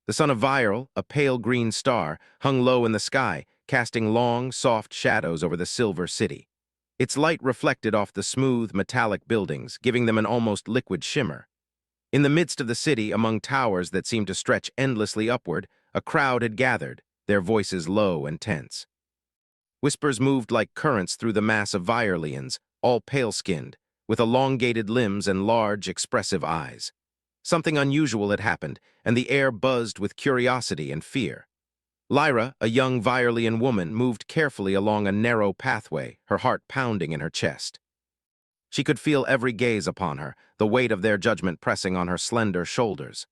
The son of Viral, a pale green star, hung low in the sky, casting long, soft shadows over the silver city. Its light reflected off the smooth, metallic buildings, giving them an almost liquid shimmer. In the midst of the city, among towers that seemed to stretch endlessly upward, a crowd had gathered, their voices low and tense. Whispers moved like currents through the mass of Viralians, all pale-skinned, with elongated limbs and large, expressive eyes. Something unusual had happened, and the air buzzed with curiosity and fear. Lyra, a young Viralian woman, moved carefully along a narrow pathway, her heart pounding in her chest. She could feel every gaze upon her, the weight of their judgment pressing on her slender shoulders.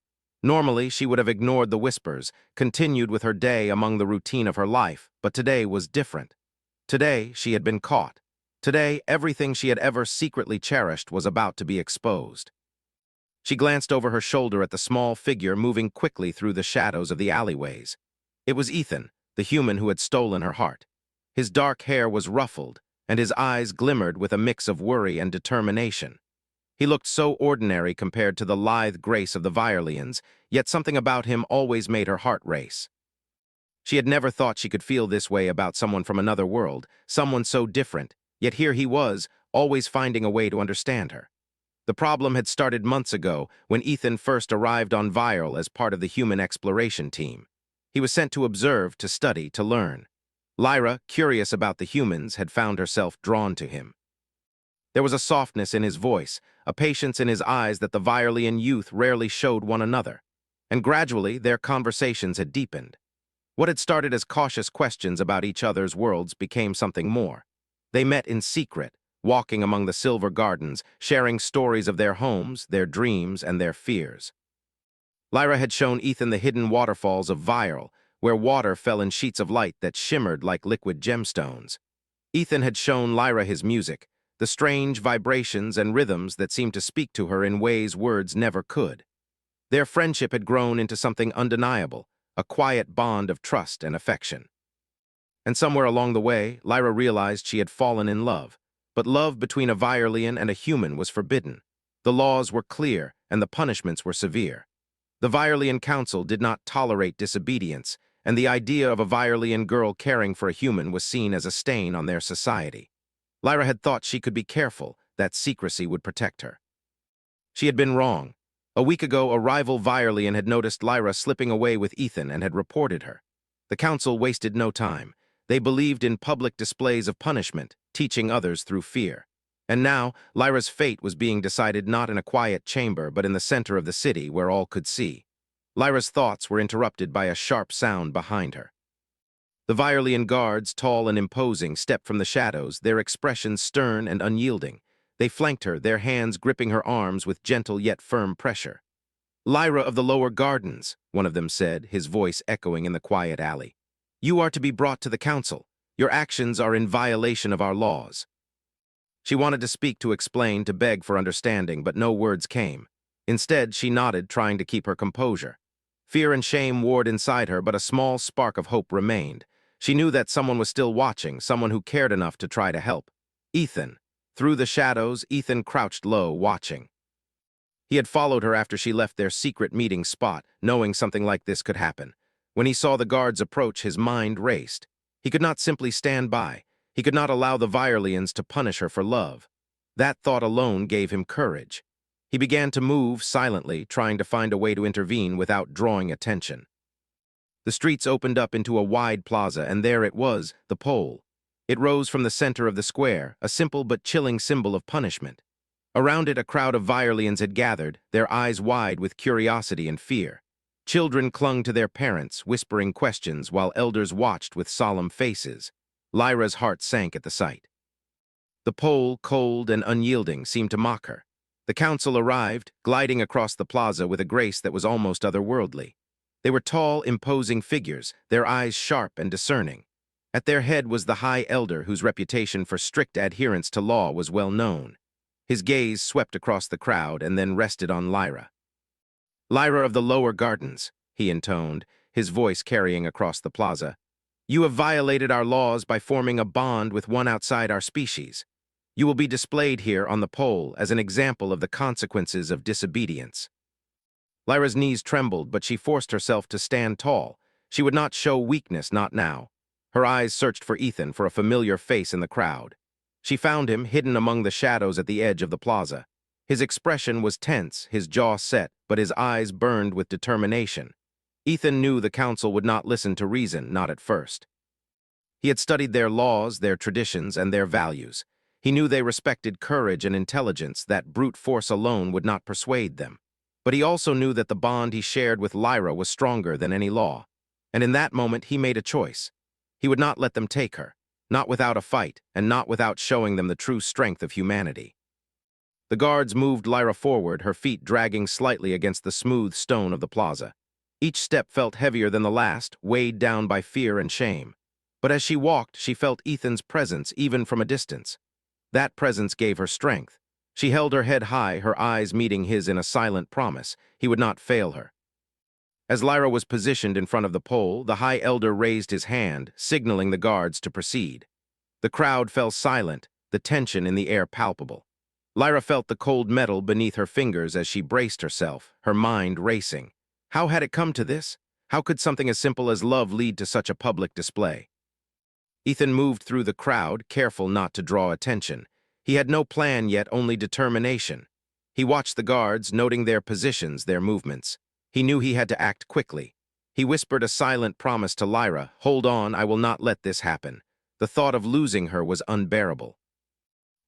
Normally, she would have ignored the whispers, continued with her day among the routine of her life, but today was different. Today, she had been caught. Today, everything she had ever secretly cherished was about to be exposed. She glanced over her shoulder at the small figure moving quickly through the shadows of the alleyways. It was Ethan, the human who had stolen her heart. His dark hair was ruffled, and his eyes glimmered with a mix of worry and determination. He looked so ordinary compared to the lithe grace of the Viralians, yet something about him always made her heart race. She had never thought she could feel this way about someone from another world, someone so different, yet here he was, always finding a way to understand her. The problem had started months ago when Ethan first arrived on Viral as part of the human exploration team. He was sent to observe, to study, to learn. Lyra, curious about the humans, had found herself drawn to him. There was a softness in his voice, a patience in his eyes that the Viralian youth rarely showed one another, and gradually their conversations had deepened. What had started as cautious questions about each other's worlds became something more. They met in secret, walking among the silver gardens, sharing stories of their homes, their dreams, and their fears. Lyra had shown Ethan the hidden waterfalls of Viral, where water fell in sheets of light that shimmered like liquid gemstones. Ethan had shown Lyra his music, the strange vibrations and rhythms that seemed to speak to her in ways words never could. Their friendship had grown into something undeniable, a quiet bond of trust and affection. And somewhere along the way, Lyra realized she had fallen in love. But love between a Viralian and a human was forbidden. The laws were clear, and the punishments were severe. The Viralian Council did not tolerate disobedience, and the idea of a Viralian girl caring for a human was seen as a stain on their society. Lyra had thought she could be careful, that secrecy would protect her. She had been wrong. A week ago, a rival Viralian had noticed Lyra slipping away with Ethan and had reported her. The council wasted no time. They believed in public displays of punishment, teaching others through fear. And now, Lyra's fate was being decided not in a quiet chamber, but in the center of the city where all could see. Lyra's thoughts were interrupted by a sharp sound behind her. The Viralian guards, tall and imposing, stepped from the shadows, their expressions stern and unyielding. They flanked her, their hands gripping her arms with gentle yet firm pressure. "Lyra of the lower gardens," one of them said, his voice echoing in the quiet alley. "You are to be brought to the council. Your actions are in violation of our laws." She wanted to speak, to explain, to beg for understanding, but no words came. Instead, she nodded, trying to keep her composure. Fear and shame warred inside her, but a small spark of hope remained. She knew that someone was still watching, someone who cared enough to try to help. Ethan. Through the shadows, Ethan crouched low, watching. He had followed her after she left their secret meeting spot, knowing something like this could happen. When he saw the guards approach, his mind raced. He could not simply stand by. He could not allow the Viralians to punish her for love. That thought alone gave him courage. He began to move silently, trying to find a way to intervene without drawing attention. The streets opened up into a wide plaza, and there it was, the pole. It rose from the center of the square, a simple but chilling symbol of punishment. Around it, a crowd of Viralians had gathered, their eyes wide with curiosity and fear. Children clung to their parents, whispering questions, while elders watched with solemn faces. Lyra's heart sank at the sight. The pole, cold and unyielding, seemed to mock her. The council arrived, gliding across the plaza with a grace that was almost otherworldly. They were tall, imposing figures, their eyes sharp and discerning. At their head was the High Elder, whose reputation for strict adherence to law was well known. His gaze swept across the crowd and then rested on Lyra. "Lyra of the lower gardens," he intoned, his voice carrying across the plaza. "You have violated our laws by forming a bond with one outside our species. You will be displayed here on the pole as an example of the consequences of disobedience." Lyra's knees trembled, but she forced herself to stand tall. She would not show weakness, not now. Her eyes searched for Ethan, for a familiar face in the crowd. She found him hidden among the shadows at the edge of the plaza. His expression was tense, his jaw set, but his eyes burned with determination. Ethan knew the council would not listen to reason, not at first. He had studied their laws, their traditions, and their values. He knew they respected courage and intelligence, that brute force alone would not persuade them. But he also knew that the bond he shared with Lyra was stronger than any law. And in that moment, he made a choice. He would not let them take her, not without a fight, and not without showing them the true strength of humanity. The guards moved Lyra forward, her feet dragging slightly against the smooth stone of the plaza. Each step felt heavier than the last, weighed down by fear and shame. But as she walked, she felt Ethan's presence, even from a distance. That presence gave her strength. She held her head high, her eyes meeting his in a silent promise. He would not fail her. As Lyra was positioned in front of the pole, the High Elder raised his hand, signaling the guards to proceed. The crowd fell silent, the tension in the air palpable. Lyra felt the cold metal beneath her fingers as she braced herself, her mind racing. How had it come to this? How could something as simple as love lead to such a public display? Ethan moved through the crowd, careful not to draw attention. He had no plan yet, only determination. He watched the guards, noting their positions, their movements. He knew he had to act quickly. He whispered a silent promise to Lyra, "Hold on, I will not let this happen." The thought of losing her was unbearable.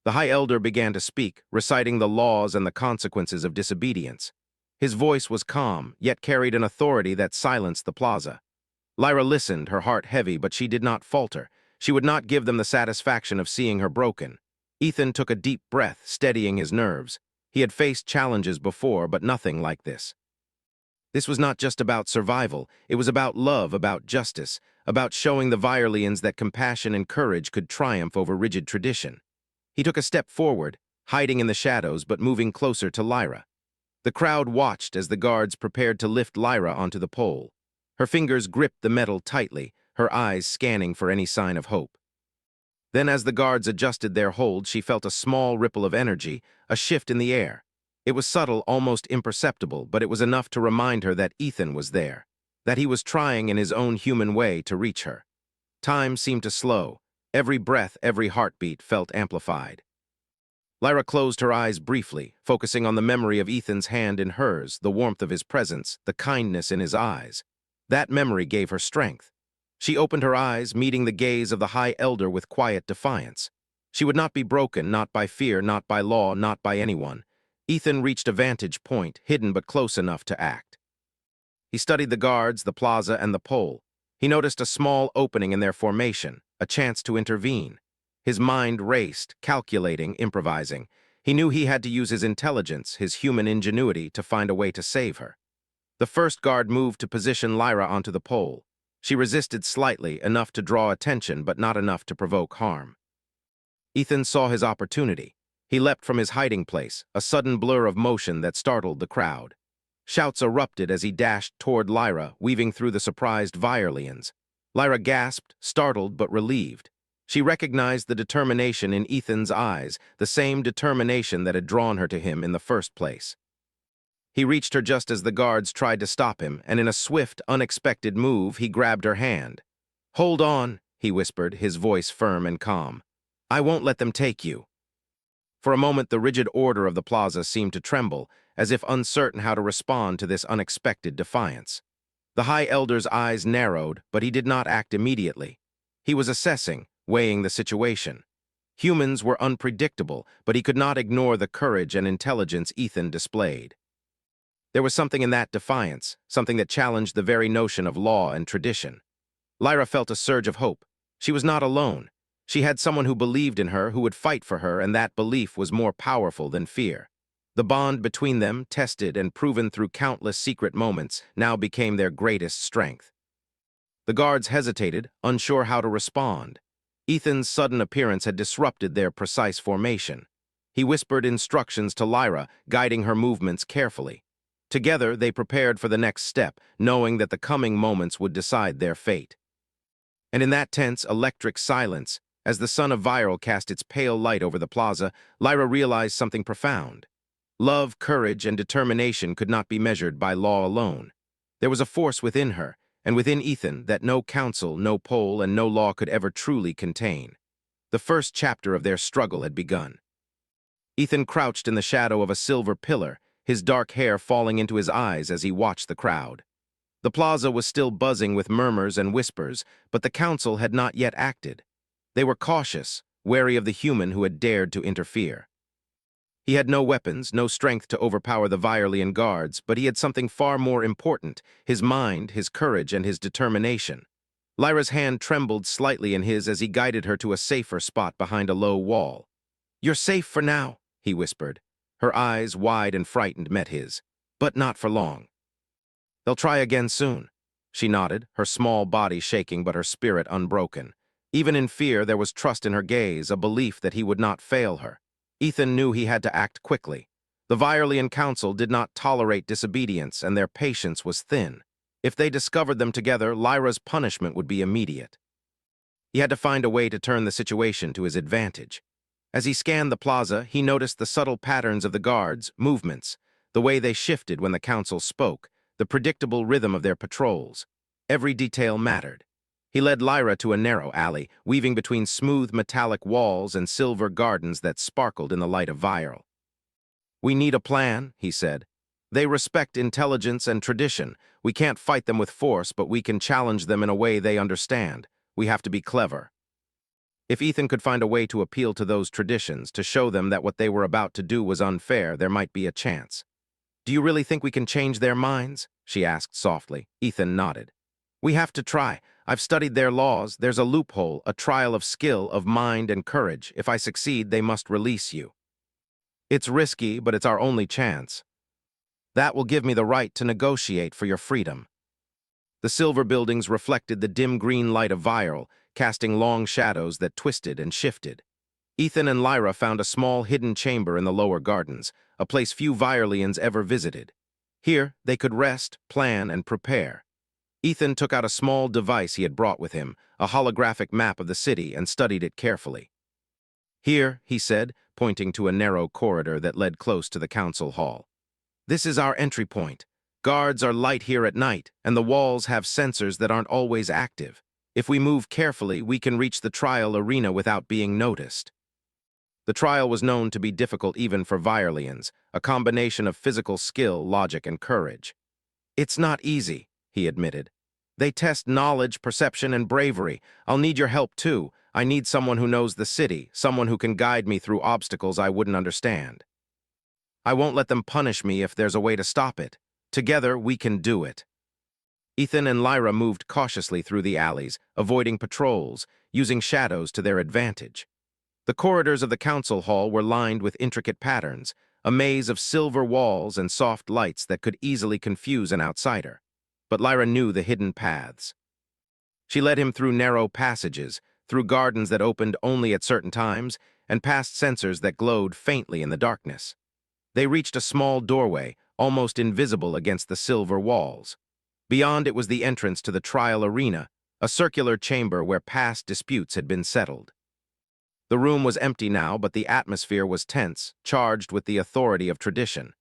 The High Elder began to speak, reciting the laws and the consequences of disobedience. His voice was calm, yet carried an authority that silenced the plaza. Lyra listened, her heart heavy, but she did not falter. She would not give them the satisfaction of seeing her broken. Ethan took a deep breath, steadying his nerves. He had faced challenges before, but nothing like this. This was not just about survival. It was about love, about justice, about showing the Virelians that compassion and courage could triumph over rigid tradition. He took a step forward, hiding in the shadows but moving closer to Lyra. The crowd watched as the guards prepared to lift Lyra onto the pole. Her fingers gripped the metal tightly, her eyes scanning for any sign of hope. Then as the guards adjusted their hold, she felt a small ripple of energy, a shift in the air. It was subtle, almost imperceptible, but it was enough to remind her that Ethan was there, that he was trying in his own human way to reach her. Time seemed to slow. Every breath, every heartbeat felt amplified. Lyra closed her eyes briefly, focusing on the memory of Ethan's hand in hers, the warmth of his presence, the kindness in his eyes. That memory gave her strength. She opened her eyes, meeting the gaze of the High Elder with quiet defiance. She would not be broken, not by fear, not by law, not by anyone. Ethan reached a vantage point, hidden but close enough to act. He studied the guards, the plaza, and the pole. He noticed a small opening in their formation, a chance to intervene. His mind raced, calculating, improvising. He knew he had to use his intelligence, his human ingenuity, to find a way to save her. The first guard moved to position Lyra onto the pole. She resisted slightly, enough to draw attention, but not enough to provoke harm. Ethan saw his opportunity. He leapt from his hiding place, a sudden blur of motion that startled the crowd. Shouts erupted as he dashed toward Lyra, weaving through the surprised Virelians. Lyra gasped, startled but relieved. She recognized the determination in Ethan's eyes, the same determination that had drawn her to him in the first place. He reached her just as the guards tried to stop him, and in a swift, unexpected move, he grabbed her hand. "Hold on," he whispered, his voice firm and calm. "I won't let them take you." For a moment, the rigid order of the plaza seemed to tremble, as if uncertain how to respond to this unexpected defiance. The High Elder's eyes narrowed, but he did not act immediately. He was assessing, weighing the situation. Humans were unpredictable, but he could not ignore the courage and intelligence Ethan displayed. There was something in that defiance, something that challenged the very notion of law and tradition. Lyra felt a surge of hope. She was not alone. She had someone who believed in her, who would fight for her, and that belief was more powerful than fear. The bond between them, tested and proven through countless secret moments, now became their greatest strength. The guards hesitated, unsure how to respond. Ethan's sudden appearance had disrupted their precise formation. He whispered instructions to Lyra, guiding her movements carefully. Together, they prepared for the next step, knowing that the coming moments would decide their fate. And in that tense, electric silence, as the sun of Viral cast its pale light over the plaza, Lyra realized something profound. Love, courage, and determination could not be measured by law alone. There was a force within her, and within Ethan, that no council, no poll, and no law could ever truly contain. The first chapter of their struggle had begun. Ethan crouched in the shadow of a silver pillar, his dark hair falling into his eyes as he watched the crowd. The plaza was still buzzing with murmurs and whispers, but the council had not yet acted. They were cautious, wary of the human who had dared to interfere. He had no weapons, no strength to overpower the Virean guards, but he had something far more important: his mind, his courage, and his determination. Lyra's hand trembled slightly in his as he guided her to a safer spot behind a low wall. "You're safe for now," he whispered. Her eyes, wide and frightened, met his. "But not for long." "They'll try again soon." She nodded, her small body shaking but her spirit unbroken. Even in fear, there was trust in her gaze, a belief that he would not fail her. Ethan knew he had to act quickly. The Virean Council did not tolerate disobedience, and their patience was thin. If they discovered them together, Lyra's punishment would be immediate. He had to find a way to turn the situation to his advantage. As he scanned the plaza, he noticed the subtle patterns of the guards' movements, the way they shifted when the council spoke, the predictable rhythm of their patrols. Every detail mattered. He led Lyra to a narrow alley, weaving between smooth metallic walls and silver gardens that sparkled in the light of Vile. "We need a plan," he said. "They respect intelligence and tradition. We can't fight them with force, but we can challenge them in a way they understand. We have to be clever." If Ethan could find a way to appeal to those traditions, to show them that what they were about to do was unfair, there might be a chance. "Do you really think we can change their minds?" she asked softly. Ethan nodded. "We have to try. I've studied their laws. There's a loophole, a trial of skill, of mind and courage. If I succeed, they must release you. It's risky, but it's our only chance. That will give me the right to negotiate for your freedom." The silver buildings reflected the dim green light of Vile, casting long shadows that twisted and shifted. Ethan and Lyra found a small hidden chamber in the lower gardens, a place few Vireans ever visited. Here, they could rest, plan, and prepare. Ethan took out a small device he had brought with him, a holographic map of the city, and studied it carefully. "Here," he said, pointing to a narrow corridor that led close to the council hall. "This is our entry point. Guards are light here at night, and the walls have sensors that aren't always active. If we move carefully, we can reach the trial arena without being noticed." The trial was known to be difficult even for Vireans, a combination of physical skill, logic, and courage. "It's not easy," he admitted. "They test knowledge, perception, and bravery. I'll need your help too. I need someone who knows the city, someone who can guide me through obstacles I wouldn't understand. I won't let them punish me if there's a way to stop it. Together, we can do it." Ethan and Lyra moved cautiously through the alleys, avoiding patrols, using shadows to their advantage. The corridors of the council hall were lined with intricate patterns, a maze of silver walls and soft lights that could easily confuse an outsider. But Lyra knew the hidden paths. She led him through narrow passages, through gardens that opened only at certain times, and past sensors that glowed faintly in the darkness. They reached a small doorway, almost invisible against the silver walls. Beyond it was the entrance to the trial arena, a circular chamber where past disputes had been settled. The room was empty now, but the atmosphere was tense, charged with the authority of tradition.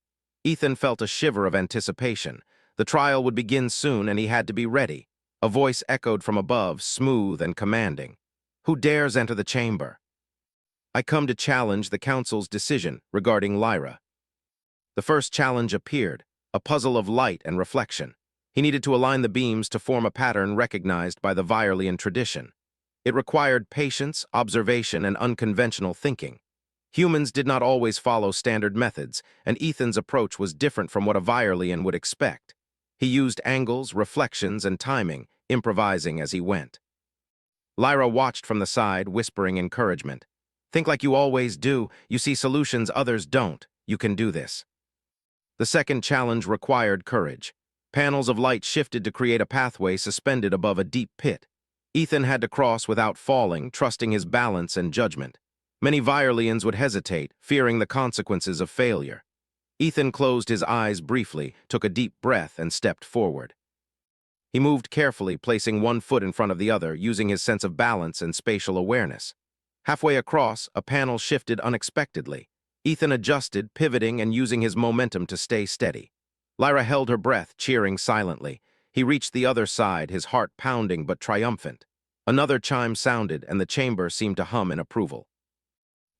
Ethan felt a shiver of anticipation. The trial would begin soon, and he had to be ready. A voice echoed from above, smooth and commanding. "Who dares enter the chamber?" "I come to challenge the council's decision regarding Lyra." The first challenge appeared, a puzzle of light and reflection. He needed to align the beams to form a pattern recognized by the Virean tradition. It required patience, observation, and unconventional thinking. Humans did not always follow standard methods, and Ethan's approach was different from what a Virean would expect. He used angles, reflections, and timing, improvising as he went. Lyra watched from the side, whispering encouragement. "Think like you always do. You see solutions others don't. You can do this." The second challenge required courage. Panels of light shifted to create a pathway suspended above a deep pit. Ethan had to cross without falling, trusting his balance and judgment. Many Vireans would hesitate, fearing the consequences of failure. Ethan closed his eyes briefly, took a deep breath, and stepped forward. He moved carefully, placing one foot in front of the other, using his sense of balance and spatial awareness. Halfway across, a panel shifted unexpectedly. Ethan adjusted, pivoting and using his momentum to stay steady. Lyra held her breath, cheering silently. He reached the other side, his heart pounding but triumphant. Another chime sounded, and the chamber seemed to hum in approval.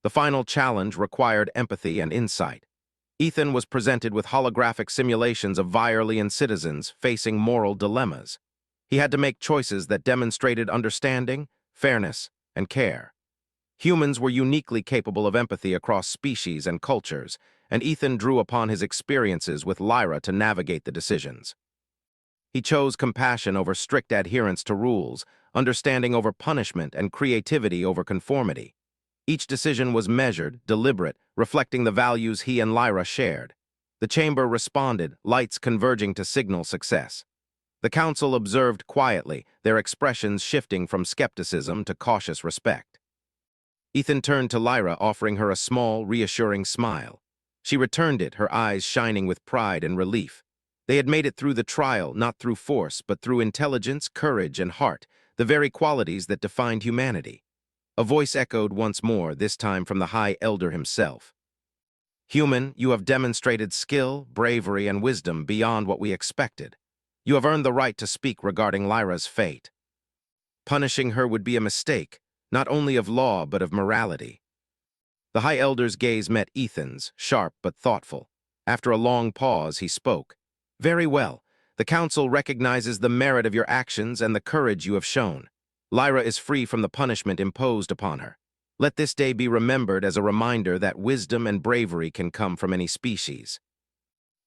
The final challenge required empathy and insight. Ethan was presented with holographic simulations of Vireland citizens facing moral dilemmas. He had to make choices that demonstrated understanding, fairness, and care. Humans were uniquely capable of empathy across species and cultures, and Ethan drew upon his experiences with Lyra to navigate the decisions. He chose compassion over strict adherence to rules, understanding over punishment, and creativity over conformity. Each decision was measured, deliberate, reflecting the values he and Lyra shared. The chamber responded, lights converging to signal success. The council observed quietly, their expressions shifting from skepticism to cautious respect. Ethan turned to Lyra, offering her a small, reassuring smile. She returned it, her eyes shining with pride and relief. They had made it through the trial, not through force, but through intelligence, courage, and heart, the very qualities that defined humanity. A voice echoed once more, this time from the High Elder himself. "Human, you have demonstrated skill, bravery, and wisdom beyond what we expected. You have earned the right to speak regarding Lyra's fate. Punishing her would be a mistake, not only of law but of morality." The High Elder's gaze met Ethan's, sharp but thoughtful. After a long pause, he spoke. "Very well. The Council recognizes the merit of your actions and the courage you have shown. Lyra is free from the punishment imposed upon her. Let this day be remembered as a reminder that wisdom and bravery can come from any species."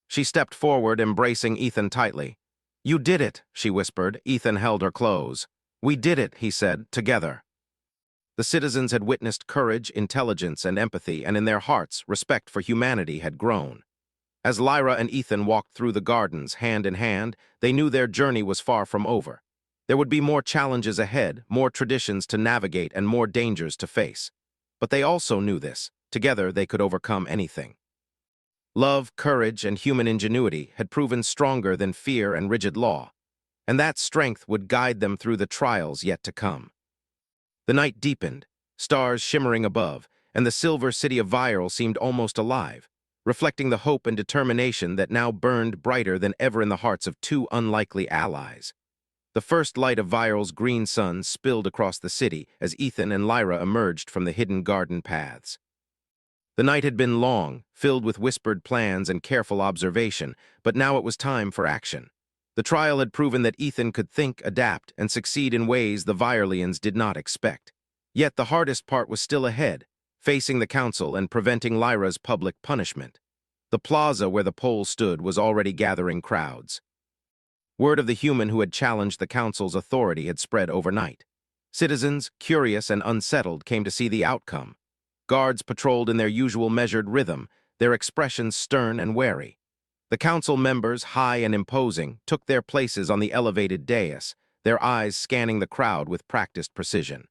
She stepped forward, embracing Ethan tightly. "You did it," she whispered. Ethan held her close. "We did it," he said, "together." The citizens had witnessed courage, intelligence, and empathy, and in their hearts, respect for humanity had grown. As Lyra and Ethan walked through the gardens, hand in hand, they knew their journey was far from over. There would be more challenges ahead, more traditions to navigate, and more dangers to face. But they also knew this. Together, they could overcome anything. Love, courage, and human ingenuity had proven stronger than fear and rigid law, and that strength would guide them through the trials yet to come. The night deepened, stars shimmering above, and the silver city of Viral seemed almost alive, reflecting the hope and determination that now burned brighter than ever in the hearts of two unlikely allies. The first light of Viral's green sun spilled across the city as Ethan and Lyra emerged from the hidden garden paths. The night had been long, filled with whispered plans and careful observation, but now it was time for action. The trial had proven that Ethan could think, adapt, and succeed in ways the Virelands did not expect. Yet the hardest part was still ahead, facing the council and preventing Lyra's public punishment. The plaza where the pole stood was already gathering crowds. Word of the human who had challenged the council's authority had spread overnight. Citizens, curious and unsettled, came to see the outcome. Guards patrolled in their usual measured rhythm, their expressions stern and wary. The council members, high and imposing, took their places on the elevated dais, their eyes scanning the crowd with practiced precision.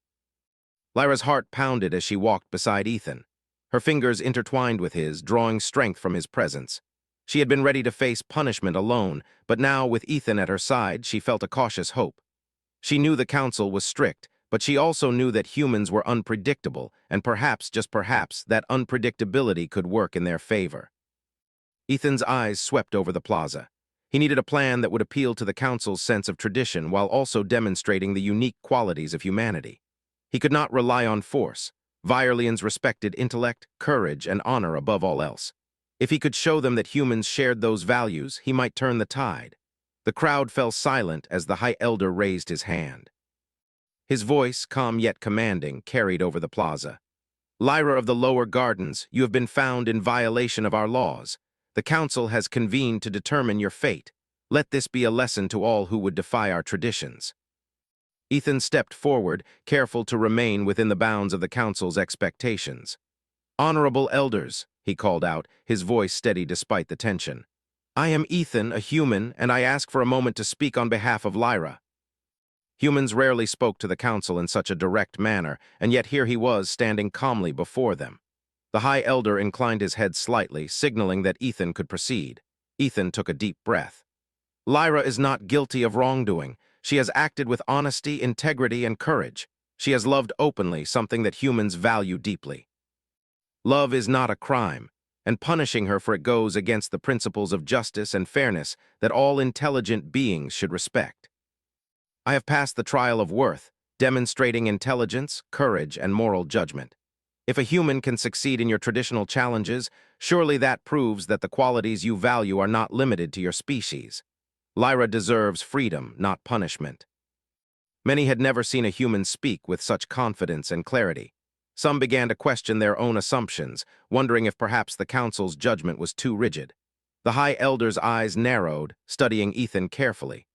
Lyra's heart pounded as she walked beside Ethan. Her fingers intertwined with his, drawing strength from his presence. She had been ready to face punishment alone, but now, with Ethan at her side, she felt a cautious hope. She knew the council was strict, but she also knew that humans were unpredictable, and perhaps, just perhaps, that unpredictability could work in their favor. Ethan's eyes swept over the plaza. He needed a plan that would appeal to the council's sense of tradition while also demonstrating the unique qualities of humanity. He could not rely on force. Virelands respected intellect, courage, and honor above all else. If he could show them that humans shared those values, he might turn the tide. The crowd fell silent as the High Elder raised his hand. His voice, calm yet commanding, carried over the plaza. "Lyra of the lower gardens, you have been found in violation of our laws. The council has convened to determine your fate. Let this be a lesson to all who would defy our traditions." Ethan stepped forward, careful to remain within the bounds of the council's expectations. "Honorable elders," he called out, his voice steady despite the tension. "I am Ethan, a human, and I ask for a moment to speak on behalf of Lyra." Humans rarely spoke to the council in such a direct manner, and yet here he was standing calmly before them. The High Elder inclined his head slightly, signaling that Ethan could proceed. Ethan took a deep breath. "Lyra is not guilty of wrongdoing. She has acted with honesty, integrity, and courage. She has loved openly, something that humans value deeply." Love is not a crime, and punishing her for it goes against the principles of justice and fairness that all intelligent beings should respect. I have passed the trial of worth, demonstrating intelligence, courage, and moral judgment. If a human can succeed in your traditional challenges, surely that proves that the qualities you value are not limited to your species. Lyra deserves freedom, not punishment. Many had never seen a human speak with such confidence and clarity. Some began to question their own assumptions, wondering if perhaps the council's judgment was too rigid. The High Elder's eyes narrowed, studying Ethan carefully.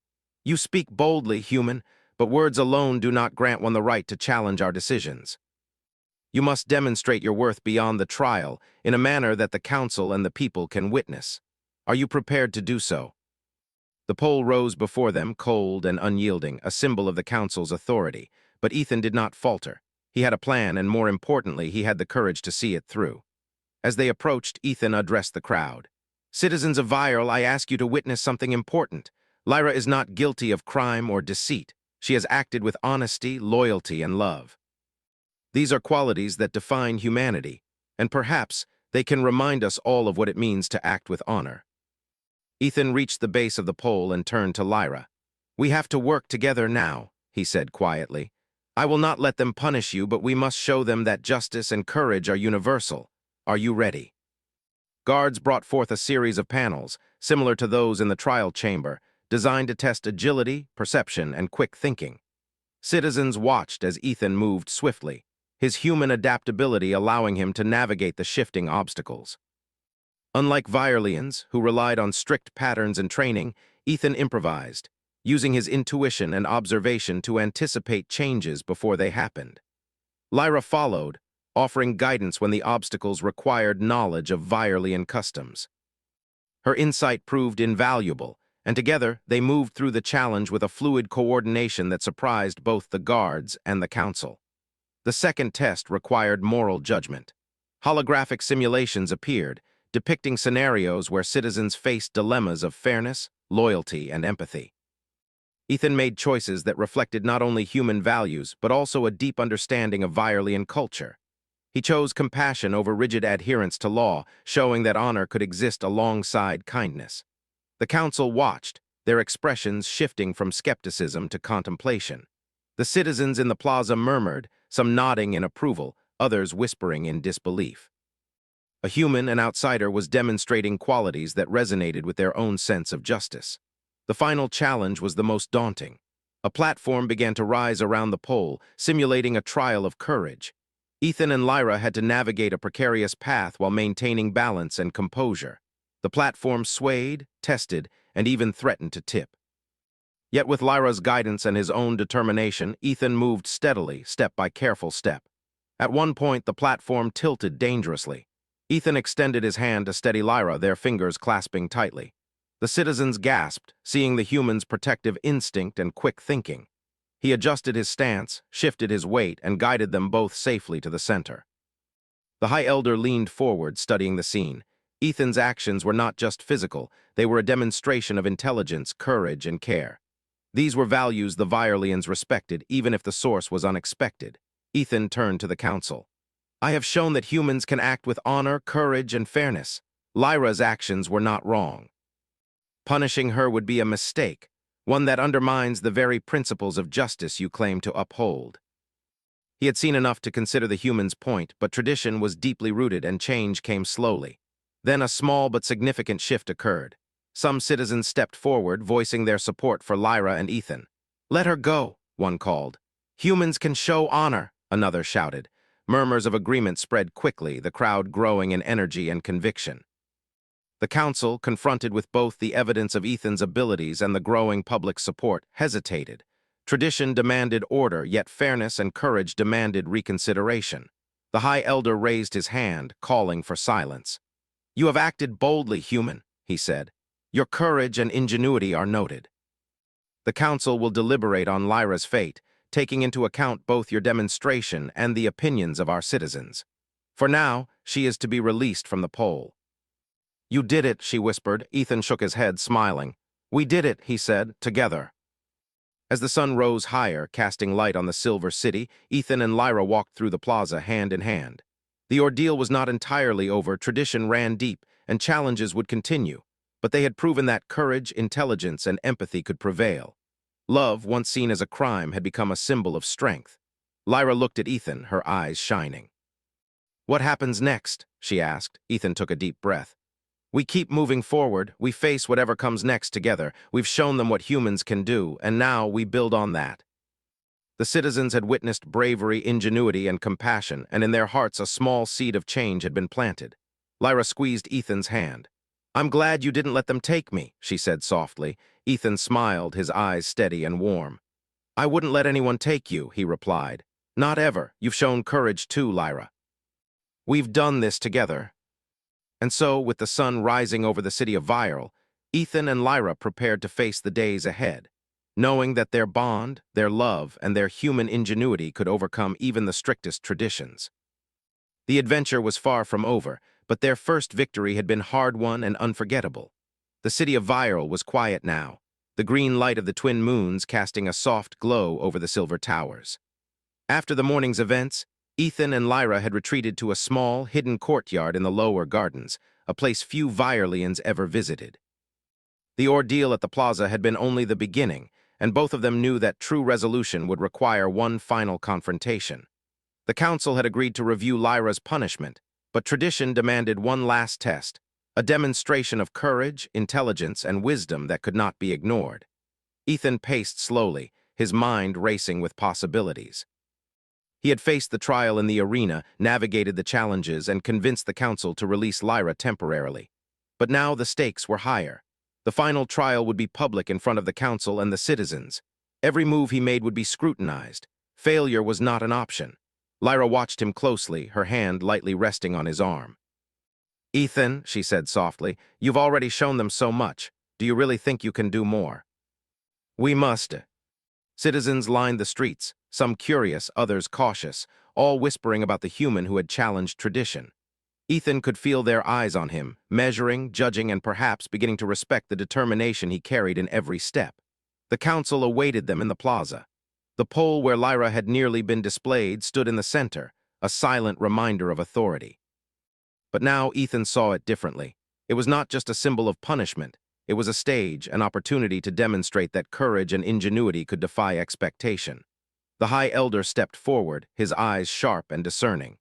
You speak boldly, human, but words alone do not grant one the right to challenge our decisions. You must demonstrate your worth beyond the trial in a manner that the council and the people can witness. Are you prepared to do so? The pole rose before them, cold and unyielding, a symbol of the council's authority, but Ethan did not falter. He had a plan, and more importantly, he had the courage to see it through. As they approached, Ethan addressed the crowd. Citizens of Viral, I ask you to witness something important. Lyra is not guilty of crime or deceit. She has acted with honesty, loyalty, and love. These are qualities that define humanity, and perhaps they can remind us all of what it means to act with honor. Ethan reached the base of the pole and turned to Lyra. We have to work together now, he said quietly. I will not let them punish you, but we must show them that justice and courage are universal. Are you ready? Guards brought forth a series of panels, similar to those in the trial chamber, designed to test agility, perception, and quick thinking. Citizens watched as Ethan moved swiftly, his human adaptability allowing him to navigate the shifting obstacles. Unlike Viralians, who relied on strict patterns and training, Ethan improvised, using his intuition and observation to anticipate changes before they happened. Lyra followed, offering guidance when the obstacles required knowledge of Viralian customs. Her insight proved invaluable, and together they moved through the challenge with a fluid coordination that surprised both the guards and the council. The second test required moral judgment. Holographic simulations appeared, depicting scenarios where citizens faced dilemmas of fairness, loyalty, and empathy. Ethan made choices that reflected not only human values, but also a deep understanding of Viralian culture. He chose compassion over rigid adherence to law, showing that honor could exist alongside kindness. The council watched, their expressions shifting from skepticism to contemplation. The citizens in the plaza murmured, some nodding in approval, others whispering in disbelief. A human, an outsider, was demonstrating qualities that resonated with their own sense of justice. The final challenge was the most daunting. A platform began to rise around the pole, simulating a trial of courage. Ethan and Lyra had to navigate a precarious path while maintaining balance and composure. The platform swayed, tested, and even threatened to tip. Yet with Lyra's guidance and his own determination, Ethan moved steadily, step by careful step. At one point, the platform tilted dangerously. Ethan extended his hand to steady Lyra, their fingers clasping tightly. The citizens gasped, seeing the human's protective instinct and quick thinking. He adjusted his stance, shifted his weight, and guided them both safely to the center. The High Elder leaned forward, studying the scene. Ethan's actions were not just physical, they were a demonstration of intelligence, courage, and care. These were values the Viralians respected, even if the source was unexpected. Ethan turned to the council. I have shown that humans can act with honor, courage, and fairness. Lyra's actions were not wrong. Punishing her would be a mistake, one that undermines the very principles of justice you claim to uphold. He had seen enough to consider the human's point, but tradition was deeply rooted and change came slowly. Then a small but significant shift occurred. Some citizens stepped forward, voicing their support for Lyra and Ethan. Let her go, one called. Humans can show honor, another shouted. Murmurs of agreement spread quickly, the crowd growing in energy and conviction. The council, confronted with both the evidence of Ethan's abilities and the growing public support, hesitated. Tradition demanded order, yet fairness and courage demanded reconsideration. The High Elder raised his hand, calling for silence. You have acted boldly, human, he said. Your courage and ingenuity are noted. The council will deliberate on Lyra's fate, taking into account both your demonstration and the opinions of our citizens. For now, she is to be released from the pole. You did it, she whispered. Ethan shook his head, smiling. We did it, he said, together. As the sun rose higher, casting light on the Silver City, Ethan and Lyra walked through the plaza hand in hand. The ordeal was not entirely over, tradition ran deep, and challenges would continue, but they had proven that courage, intelligence, and empathy could prevail. Love, once seen as a crime, had become a symbol of strength. Lyra looked at Ethan, her eyes shining. "What happens next?" she asked. Ethan took a deep breath. "We keep moving forward, we face whatever comes next together. We've shown them what humans can do, and now we build on that." The citizens had witnessed bravery, ingenuity, and compassion, and in their hearts a small seed of change had been planted. Lyra squeezed Ethan's hand. "I'm glad you didn't let them take me," she said softly. Ethan smiled, his eyes steady and warm. "I wouldn't let anyone take you," he replied. "Not ever. You've shown courage too, Lyra. We've done this together." And so, with the sun rising over the city of Viral, Ethan and Lyra prepared to face the days ahead, knowing that their bond, their love, and their human ingenuity could overcome even the strictest traditions. The adventure was far from over, but their first victory had been hard-won and unforgettable. The city of Viral was quiet now, the green light of the twin moons casting a soft glow over the silver towers. After the morning's events, Ethan and Lyra had retreated to a small, hidden courtyard in the lower gardens, a place few Viralians ever visited. The ordeal at the plaza had been only the beginning, and both of them knew that true resolution would require one final confrontation. The council had agreed to review Lyra's punishment, but tradition demanded one last test, a demonstration of courage, intelligence, and wisdom that could not be ignored. Ethan paced slowly, his mind racing with possibilities. He had faced the trial in the arena, navigated the challenges, and convinced the council to release Lyra temporarily. But now the stakes were higher. The final trial would be public in front of the council and the citizens. Every move he made would be scrutinized. Failure was not an option. Lyra watched him closely, her hand lightly resting on his arm. "Ethan," she said softly, "you've already shown them so much. Do you really think you can do more?" "We must." Citizens lined the streets, some curious, others cautious, all whispering about the human who had challenged tradition. Ethan could feel their eyes on him, measuring, judging, and perhaps beginning to respect the determination he carried in every step. The council awaited them in the plaza. The pole where Lyra had nearly been displayed stood in the center, a silent reminder of authority. But now Ethan saw it differently. It was not just a symbol of punishment. It was a stage, an opportunity to demonstrate that courage and ingenuity could defy expectation. The High Elder stepped forward, his eyes sharp and discerning.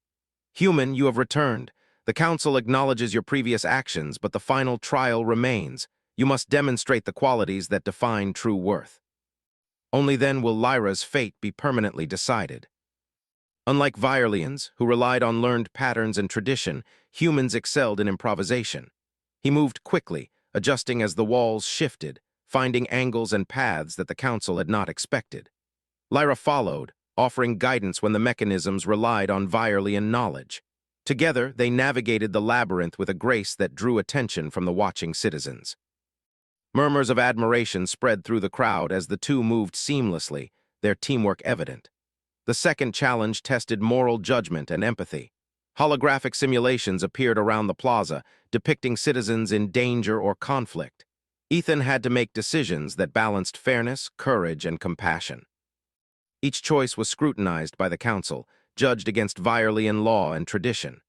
"Human, you have returned. The council acknowledges your previous actions, but the final trial remains. You must demonstrate the qualities that define true worth. Only then will Lyra's fate be permanently decided." Unlike Viralians, who relied on learned patterns and tradition, humans excelled in improvisation. He moved quickly, adjusting as the walls shifted, finding angles and paths that the council had not expected. Lyra followed, offering guidance when the mechanisms relied on Viralian knowledge. Together, they navigated the labyrinth with a grace that drew attention from the watching citizens. Murmurs of admiration spread through the crowd as the two moved seamlessly, their teamwork evident. The second challenge tested moral judgment and empathy. Holographic simulations appeared around the plaza, depicting citizens in danger or conflict. Ethan had to make decisions that balanced fairness, courage, and compassion. Each choice was scrutinized by the council, judged against Viralian law and tradition.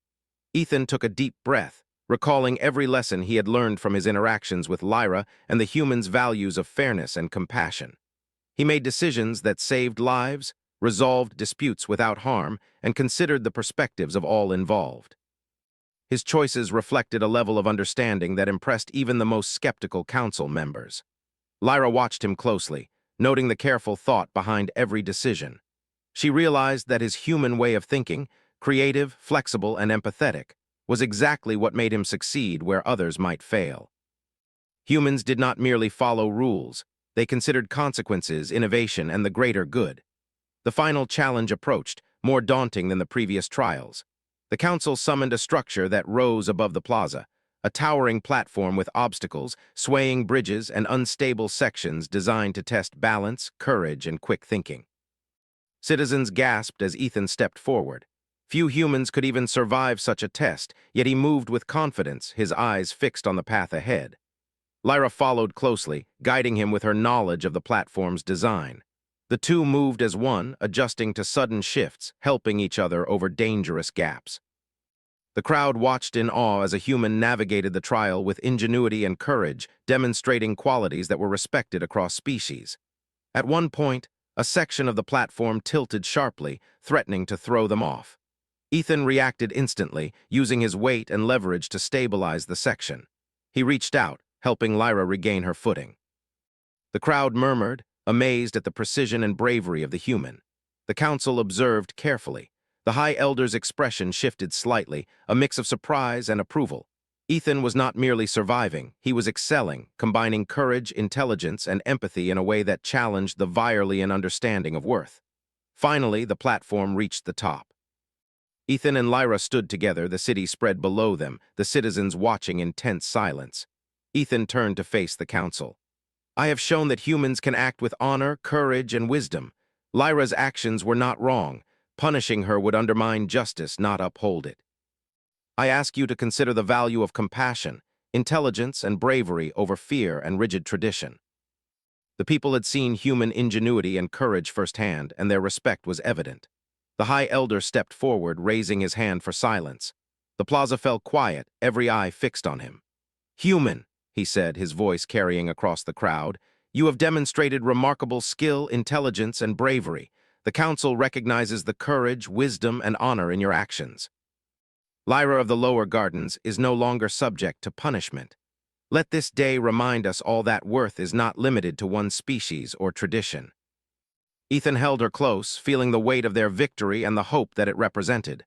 Ethan took a deep breath, recalling every lesson he had learned from his interactions with Lyra and the humans' values of fairness and compassion. He made decisions that saved lives, resolved disputes without harm, and considered the perspectives of all involved. His choices reflected a level of understanding that impressed even the most skeptical council members. Lyra watched him closely, noting the careful thought behind every decision. She realized that his human way of thinking, creative, flexible, and empathetic, was exactly what made him succeed where others might fail. Humans did not merely follow rules. They considered consequences, innovation, and the greater good. The final challenge approached, more daunting than the previous trials. The council summoned a structure that rose above the plaza, a towering platform with obstacles, swaying bridges, and unstable sections designed to test balance, courage, and quick thinking. Citizens gasped as Ethan stepped forward. Few humans could even survive such a test, yet he moved with confidence, his eyes fixed on the path ahead. Lyra followed closely, guiding him with her knowledge of the platform's design. The two moved as one, adjusting to sudden shifts, helping each other over dangerous gaps. The crowd watched in awe as a human navigated the trial with ingenuity and courage, demonstrating qualities that were respected across species. At one point, a section of the platform tilted sharply, threatening to throw them off. Ethan reacted instantly, using his weight and leverage to stabilize the section. He reached out, helping Lyra regain her footing. The crowd murmured, amazed at the precision and bravery of the human. The council observed carefully. The High Elder's expression shifted slightly, a mix of surprise and approval. Ethan was not merely surviving, he was excelling, combining courage, intelligence, and empathy in a way that challenged the Virelian understanding of worth. Finally, the platform reached the top. Ethan and Lyra stood together, the city spread below them, the citizens watching in tense silence. Ethan turned to face the council. I have shown that humans can act with honor, courage, and wisdom. Lyra's actions were not wrong. Punishing her would undermine justice, not uphold it. I ask you to consider the value of compassion, intelligence, and bravery over fear and rigid tradition. The people had seen human ingenuity and courage firsthand, and their respect was evident. The High Elder stepped forward, raising his hand for silence. The plaza fell quiet, every eye fixed on him. Human, he said, his voice carrying across the crowd, you have demonstrated remarkable skill, intelligence, and bravery. The council recognizes the courage, wisdom, and honor in your actions. Lyra of the Lower Gardens is no longer subject to punishment. Let this day remind us all that worth is not limited to one species or tradition. Ethan held her close, feeling the weight of their victory and the hope that it represented.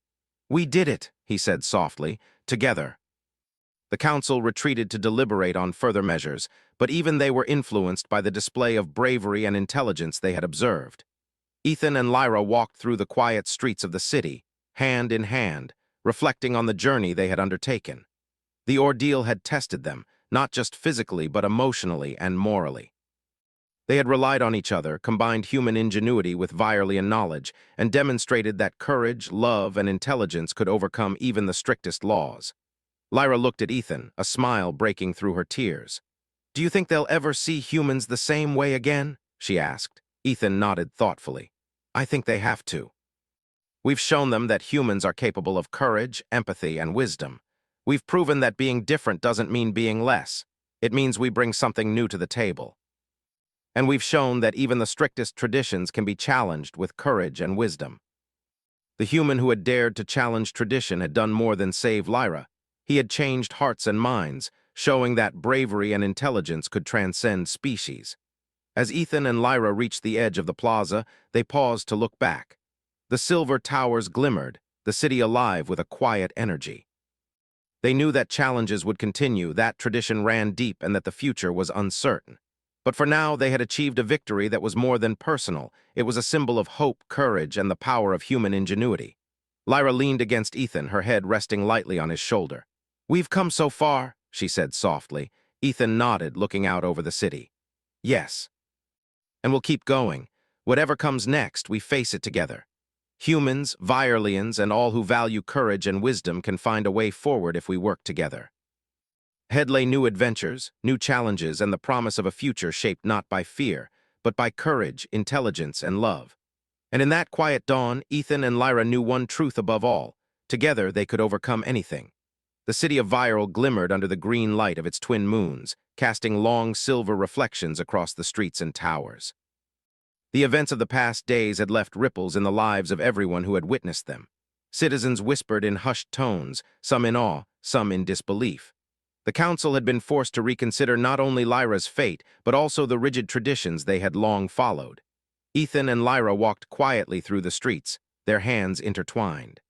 We did it, he said softly, together. The council retreated to deliberate on further measures, but even they were influenced by the display of bravery and intelligence they had observed. Ethan and Lyra walked through the quiet streets of the city, hand in hand, reflecting on the journey they had undertaken. The ordeal had tested them, not just physically but emotionally and morally. They had relied on each other, combined human ingenuity with Virelian knowledge, and demonstrated that courage, love, and intelligence could overcome even the strictest laws. Lyra looked at Ethan, a smile breaking through her tears. Do you think they'll ever see humans the same way again? She asked. Ethan nodded thoughtfully. I think they have to. We've shown them that humans are capable of courage, empathy, and wisdom. We've proven that being different doesn't mean being less. It means we bring something new to the table. And we've shown that even the strictest traditions can be challenged with courage and wisdom. The human who had dared to challenge tradition had done more than save Lyra. He had changed hearts and minds, showing that bravery and intelligence could transcend species. As Ethan and Lyra reached the edge of the plaza, they paused to look back. The silver towers glimmered, the city alive with a quiet energy. They knew that challenges would continue, that tradition ran deep, and that the future was uncertain. But for now, they had achieved a victory that was more than personal. It was a symbol of hope, courage, and the power of human ingenuity. Lyra leaned against Ethan, her head resting lightly on his shoulder. We've come so far, she said softly. Ethan nodded, looking out over the city. Yes. And we'll keep going. Whatever comes next, we face it together. Humans, Virelians, and all who value courage and wisdom can find a way forward if we work together. Ahead lay new adventures, new challenges, and the promise of a future shaped not by fear, but by courage, intelligence, and love. And in that quiet dawn, Ethan and Lyra knew one truth above all. Together, they could overcome anything. The city of Virel glimmered under the green light of its twin moons, casting long silver reflections across the streets and towers. The events of the past days had left ripples in the lives of everyone who had witnessed them. Citizens whispered in hushed tones, some in awe, some in disbelief. The council had been forced to reconsider not only Lyra's fate, but also the rigid traditions they had long followed. Ethan and Lyra walked quietly through the streets, their hands intertwined.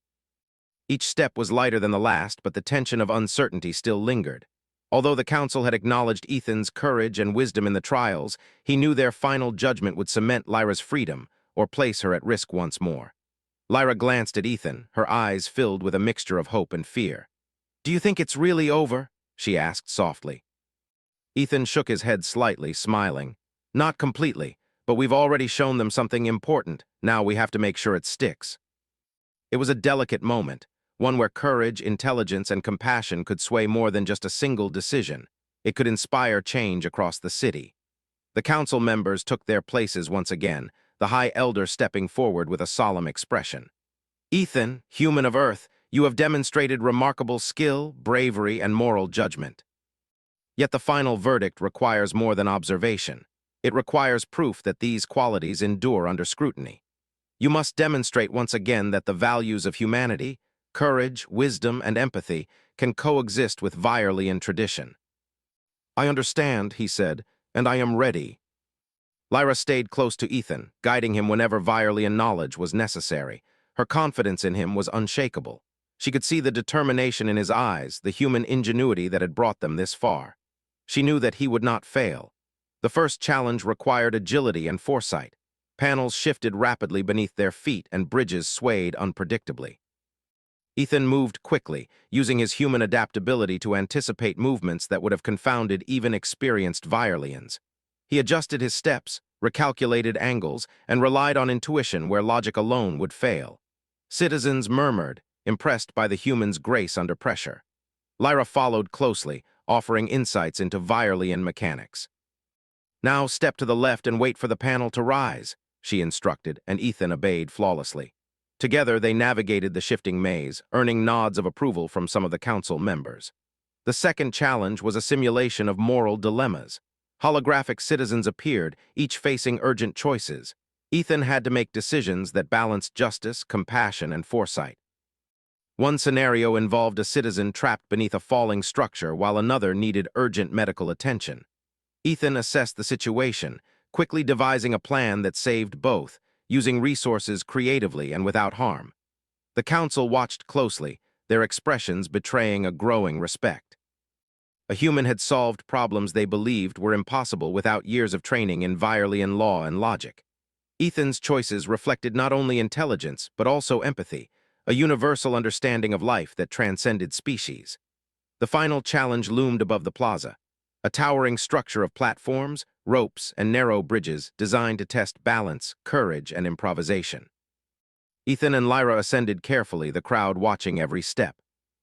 Each step was lighter than the last, but the tension of uncertainty still lingered. Although the council had acknowledged Ethan's courage and wisdom in the trials, he knew their final judgment would cement Lyra's freedom or place her at risk once more. Lyra glanced at Ethan, her eyes filled with a mixture of hope and fear. Do you think it's really over? She asked softly. Ethan shook his head slightly, smiling. Not completely, but we've already shown them something important. Now we have to make sure it sticks. It was a delicate moment, one where courage, intelligence, and compassion could sway more than just a single decision. It could inspire change across the city. The council members took their places once again, the High Elder stepping forward with a solemn expression. Ethan, human of Earth, You have demonstrated remarkable skill, bravery, and moral judgment. Yet the final verdict requires more than observation. It requires proof that these qualities endure under scrutiny. You must demonstrate once again that the values of humanity, courage, wisdom, and empathy can coexist with Virelian tradition. I understand, he said, and I am ready. Lyra stayed close to Ethan, guiding him whenever Virelian knowledge was necessary. Her confidence in him was unshakable. She could see the determination in his eyes, the human ingenuity that had brought them this far. She knew that he would not fail. The first challenge required agility and foresight. Panels shifted rapidly beneath their feet and bridges swayed unpredictably. Ethan moved quickly, using his human adaptability to anticipate movements that would have confounded even experienced Virelians. He adjusted his steps, recalculated angles, and relied on intuition where logic alone would fail. Citizens murmured, impressed by the human's grace under pressure. Lyra followed closely, offering insights into Virelian mechanics. Now step to the left and wait for the panel to rise, she instructed, and Ethan obeyed flawlessly. Together they navigated the shifting maze, earning nods of approval from some of the council members. The second challenge was a simulation of moral dilemmas. Holographic citizens appeared, each facing urgent choices. Ethan had to make decisions that balanced justice, compassion, and foresight. One scenario involved a citizen trapped beneath a falling structure while another needed urgent medical attention. Ethan assessed the situation, quickly devising a plan that saved both, using resources creatively and without harm. The council watched closely, their expressions betraying a growing respect. A human had solved problems they believed were impossible without years of training in Virelian law and logic. Ethan's choices reflected not only intelligence, but also empathy, a universal understanding of life that transcended species. The final challenge loomed above the plaza, a towering structure of platforms, ropes, and narrow bridges designed to test balance, courage, and improvisation. Ethan and Lyra ascended carefully, the crowd watching every step.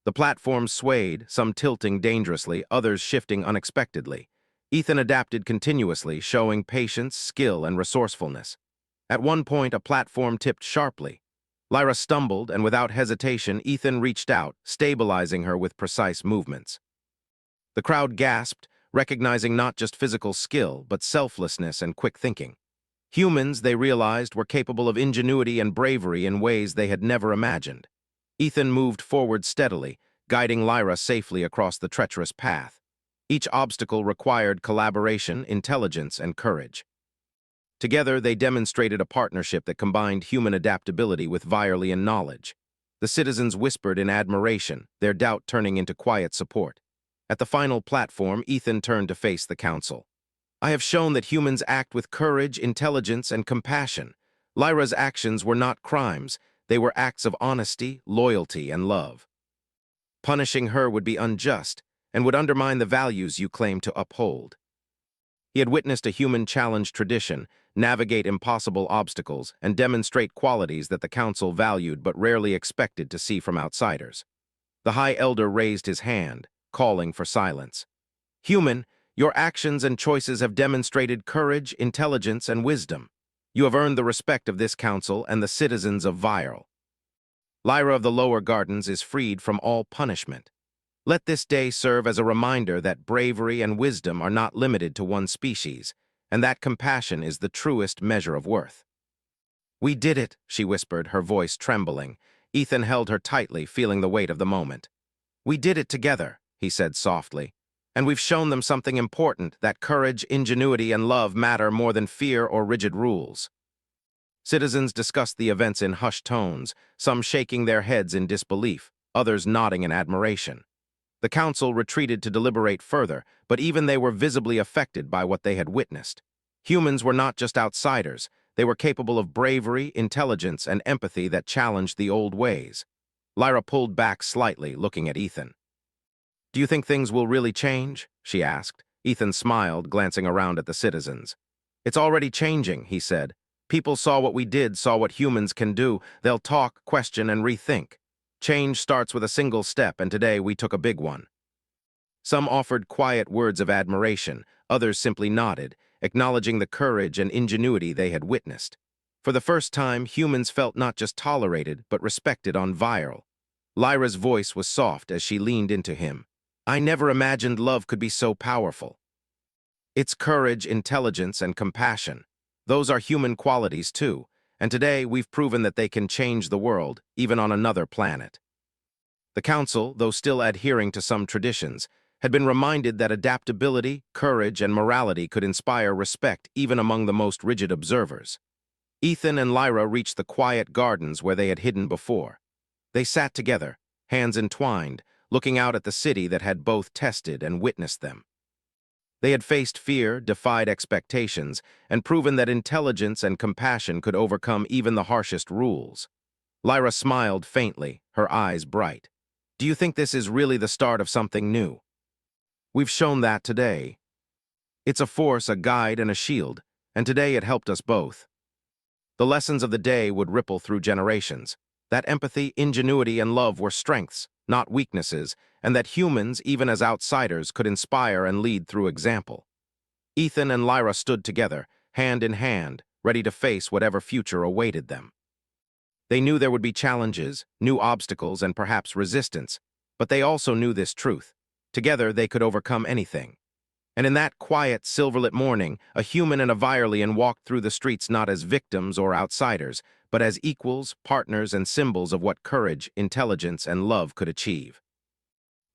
The platforms swayed, some tilting dangerously, others shifting unexpectedly. Ethan adapted continuously, showing patience, skill, and resourcefulness. At one point, a platform tipped sharply. Lyra stumbled, and without hesitation, Ethan reached out, stabilizing her with precise movements. The crowd gasped, recognizing not just physical skill, but selflessness and quick thinking. Humans, they realized, were capable of ingenuity and bravery in ways they had never imagined. Ethan moved forward steadily, guiding Lyra safely across the treacherous path. Each obstacle required collaboration, intelligence, and courage. Together, they demonstrated a partnership that combined human adaptability with Virelian knowledge. The citizens whispered in admiration, their doubt turning into quiet support. At the final platform, Ethan turned to face the council. I have shown that humans act with courage, intelligence, and compassion. Lyra's actions were not crimes. They were acts of honesty, loyalty, and love. Punishing her would be unjust and would undermine the values you claim to uphold. He had witnessed a human challenge tradition, navigate impossible obstacles, and demonstrate qualities that the council valued but rarely expected to see from outsiders. The High Elder raised his hand, calling for silence. Human, your actions and choices have demonstrated courage, intelligence, and wisdom. You have earned the respect of this council and the citizens of Virel. Lyra of the Lower Gardens is freed from all punishment. Let this day serve as a reminder that bravery and wisdom are not limited to one species, and that compassion is the truest measure of worth. We did it, she whispered, her voice trembling. Ethan held her tightly, feeling the weight of the moment. We did it together, he said softly. And we've shown them something important, that courage, ingenuity, and love matter more than fear or rigid rules. Citizens discussed the events in hushed tones, some shaking their heads in disbelief, others nodding in admiration. The council retreated to deliberate further, but even they were visibly affected by what they had witnessed. Humans were not just outsiders. They were capable of bravery, intelligence, and empathy that challenged the old ways. Lyra pulled back slightly, looking at Ethan. Do you think things will really change? She asked. Ethan smiled, glancing around at the citizens. It's already changing, he said. People saw what we did, saw what humans can do. They'll talk, question, and rethink. Change starts with a single step, and today we took a big one. Some offered quiet words of admiration, others simply nodded, acknowledging the courage and ingenuity they had witnessed. For the first time, humans felt not just tolerated, but respected on Virel. Lyra's voice was soft as she leaned into him. I never imagined love could be so powerful. It's courage, intelligence, and compassion. Those are human qualities too, and today we've proven that they can change the world, even on another planet. The Council, though still adhering to some traditions, had been reminded that adaptability, courage, and morality could inspire respect even among the most rigid observers. Ethan and Lyra reached the quiet gardens where they had hidden before. They sat together, hands entwined, looking out at the city that had both tested and witnessed them. They had faced fear, defied expectations, and proven that intelligence and compassion could overcome even the harshest rules. Lyra smiled faintly, her eyes bright. Do you think this is really the start of something new? We've shown that today. It's a force, a guide, and a shield, and today it helped us both. The lessons of the day would ripple through generations, that empathy, ingenuity, and love were strengths, not weaknesses, and that humans, even as outsiders, could inspire and lead through example. Ethan and Lyra stood together, hand in hand, ready to face whatever future awaited them. They knew there would be challenges, new obstacles, and perhaps resistance, but they also knew this truth. Together, they could overcome anything. And in that quiet, silverlit morning, a human and a Virelian walked through the streets not as victims or outsiders, but as equals, partners, and symbols of what courage, intelligence, and love could achieve.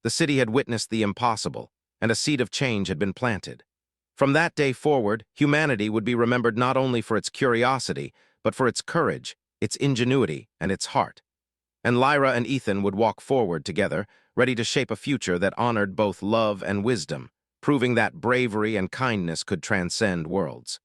The city had witnessed the impossible, and a seed of change had been planted. From that day forward, humanity would be remembered not only for its curiosity, but for its courage, its ingenuity, and its heart. And Lyra and Ethan would walk forward together, ready to shape a future that honored both love and wisdom, proving that bravery and kindness could transcend worlds.